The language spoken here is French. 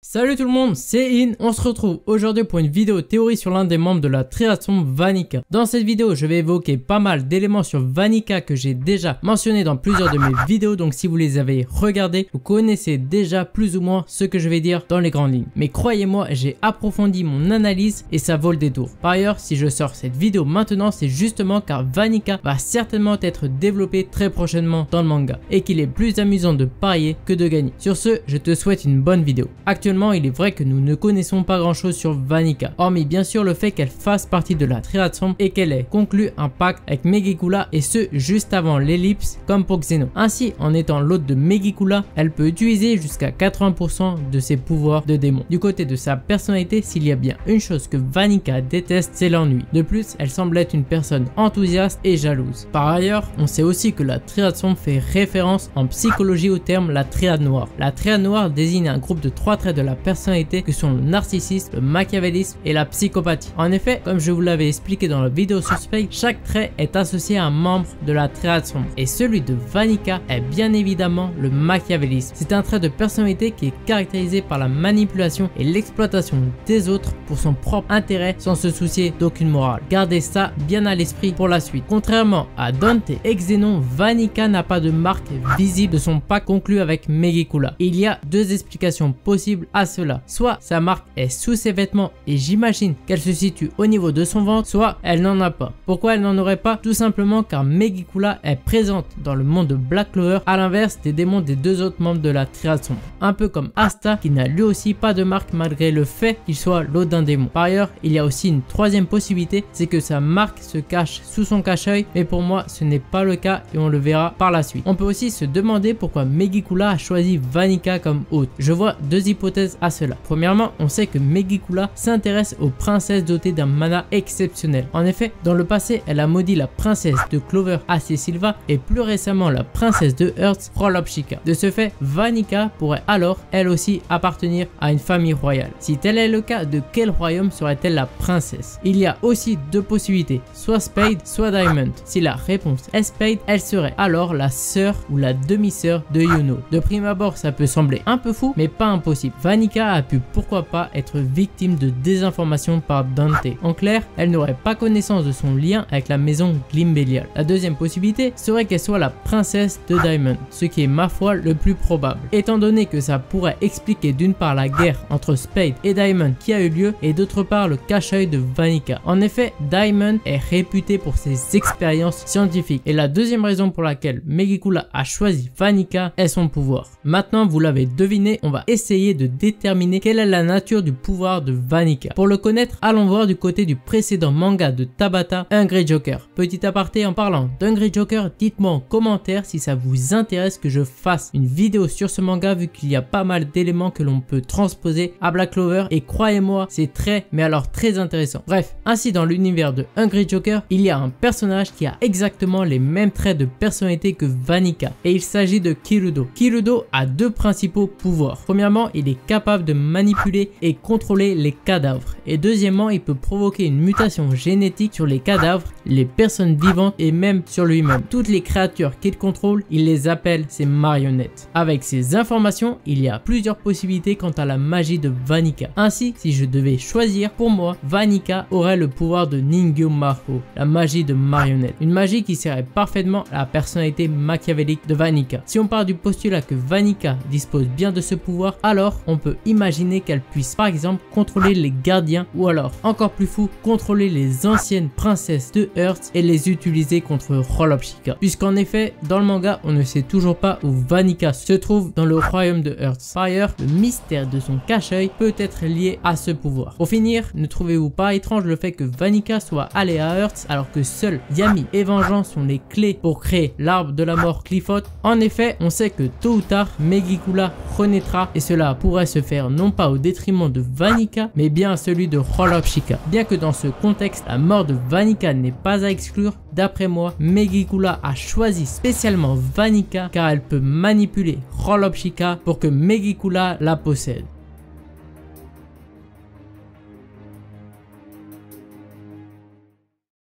Salut tout le monde, c'est In. On se retrouve aujourd'hui pour une vidéo théorie sur l'un des membres de la triade sombre Vanica. Dans cette vidéo, je vais évoquer pas mal d'éléments sur Vanica que j'ai déjà mentionné dans plusieurs de mes vidéos. Donc si vous les avez regardés, vous connaissez déjà plus ou moins ce que je vais dire dans les grandes lignes. Mais croyez-moi, j'ai approfondi mon analyse et ça vaut le détour. Par ailleurs, si je sors cette vidéo maintenant, c'est justement car Vanica va certainement être développé très prochainement dans le manga et qu'il est plus amusant de parier que de gagner. Sur ce, je te souhaite une bonne vidéo. Actuellement, il est vrai que nous ne connaissons pas grand chose sur Vanica, hormis bien sûr le fait qu'elle fasse partie de la triade sombre et qu'elle ait conclu un pacte avec Megikula, et ce juste avant l'ellipse comme pour Xeno. Ainsi, en étant l'hôte de Megikula, elle peut utiliser jusqu'à 80% de ses pouvoirs de démon. Du côté de sa personnalité, s'il y a bien une chose que Vanica déteste, c'est l'ennui. De plus, elle semble être une personne enthousiaste et jalouse. Par ailleurs, on sait aussi que la triade sombre fait référence en psychologie au terme la triade noire. La triade noire désigne un groupe de 3 traits de la personnalité que sont le narcissisme, le machiavélisme et la psychopathie. En effet, comme je vous l'avais expliqué dans la vidéo sur Spade, chaque trait est associé à un membre de la triade sombre, et celui de Vanica est bien évidemment le machiavélisme. C'est un trait de personnalité qui est caractérisé par la manipulation et l'exploitation des autres pour son propre intérêt sans se soucier d'aucune morale. Gardez ça bien à l'esprit pour la suite. Contrairement à Dante et Xenon, Vanica n'a pas de marque visible de son pacte conclu avec Megikula. Il y a deux explications possibles à cela. Soit sa marque est sous ses vêtements et j'imagine qu'elle se situe au niveau de son ventre, soit elle n'en a pas. Pourquoi elle n'en aurait pas? Tout simplement car Megikula est présente dans le monde de Black Clover, à l'inverse des démons des deux autres membres de la triade sombre. Un peu comme Asta qui n'a lui aussi pas de marque malgré le fait qu'il soit l'hôte d'un démon. Par ailleurs, il y a aussi une troisième possibilité, c'est que sa marque se cache sous son cache-œil, mais pour moi ce n'est pas le cas et on le verra par la suite. On peut aussi se demander pourquoi Megikula a choisi Vanica comme hôte. Je vois deux hypothèses à cela. Premièrement, on sait que Megikula s'intéresse aux princesses dotées d'un mana exceptionnel. En effet, dans le passé, elle a maudit la princesse de Clover, Ace Silva, et plus récemment la princesse de Earth, Rolopshika. De ce fait, Vanica pourrait alors, elle aussi, appartenir à une famille royale. Si tel est le cas, de quel royaume serait-elle la princesse? Il y a aussi deux possibilités, soit Spade, soit Diamond. Si la réponse est Spade, elle serait alors la sœur ou la demi-sœur de Yuno. De prime abord, ça peut sembler un peu fou, mais pas impossible. Vanica a pu pourquoi pas être victime de désinformation par Dante. En clair, elle n'aurait pas connaissance de son lien avec la maison Glimbelial. La deuxième possibilité serait qu'elle soit la princesse de Diamond, ce qui est ma foi le plus probable, étant donné que ça pourrait expliquer d'une part la guerre entre Spade et Diamond qui a eu lieu et d'autre part le cache-œil de Vanica. En effet, Diamond est réputé pour ses expériences scientifiques et la deuxième raison pour laquelle Megikula a choisi Vanica est son pouvoir. Maintenant, vous l'avez deviné, on va essayer de déterminer quelle est la nature du pouvoir de Vanica. Pour le connaître, allons voir du côté du précédent manga de Tabata, Hungry Joker. Petit aparté en parlant d'Hungry Joker, dites-moi en commentaire si ça vous intéresse que je fasse une vidéo sur ce manga vu qu'il y a pas mal d'éléments que l'on peut transposer à Black Clover et croyez-moi, c'est mais alors très intéressant. Bref, ainsi dans l'univers de Hungry Joker, il y a un personnage qui a exactement les mêmes traits de personnalité que Vanica et il s'agit de Kirudo. Kirudo a deux principaux pouvoirs. Premièrement, il est capable de manipuler et contrôler les cadavres. Et deuxièmement, il peut provoquer une mutation génétique sur les cadavres, les personnes vivantes et même sur lui-même. Toutes les créatures qu'il contrôle, il les appelle ses marionnettes. Avec ces informations, il y a plusieurs possibilités quant à la magie de Vanica. Ainsi, si je devais choisir, pour moi, Vanica aurait le pouvoir de Ningyo Maho, la magie de marionnette. Une magie qui serait parfaitement à la personnalité machiavélique de Vanica. Si on part du postulat que Vanica dispose bien de ce pouvoir, alors on peut imaginer qu'elle puisse par exemple contrôler les gardiens ou alors, encore plus fou, contrôler les anciennes princesses de Earth et les utiliser contre Rolopshika. Puisqu'en effet, dans le manga, on ne sait toujours pas où Vanica se trouve dans le royaume de Earth. Par ailleurs, le mystère de son cache-œil peut être lié à ce pouvoir. Pour finir, ne trouvez-vous pas étrange le fait que Vanica soit allé à Earth alors que seuls Yami et Vengeance sont les clés pour créer l'arbre de la mort Clifford? En effet, on sait que tôt ou tard, Megikula renaîtra et cela pourrait se faire non pas au détriment de Vanica, mais bien à celui de Rolopshika. Bien que dans ce contexte, la mort de Vanica n'est pas à exclure, d'après moi, Megikula a choisi spécialement Vanica car elle peut manipuler Rolopshika pour que Megikula la possède.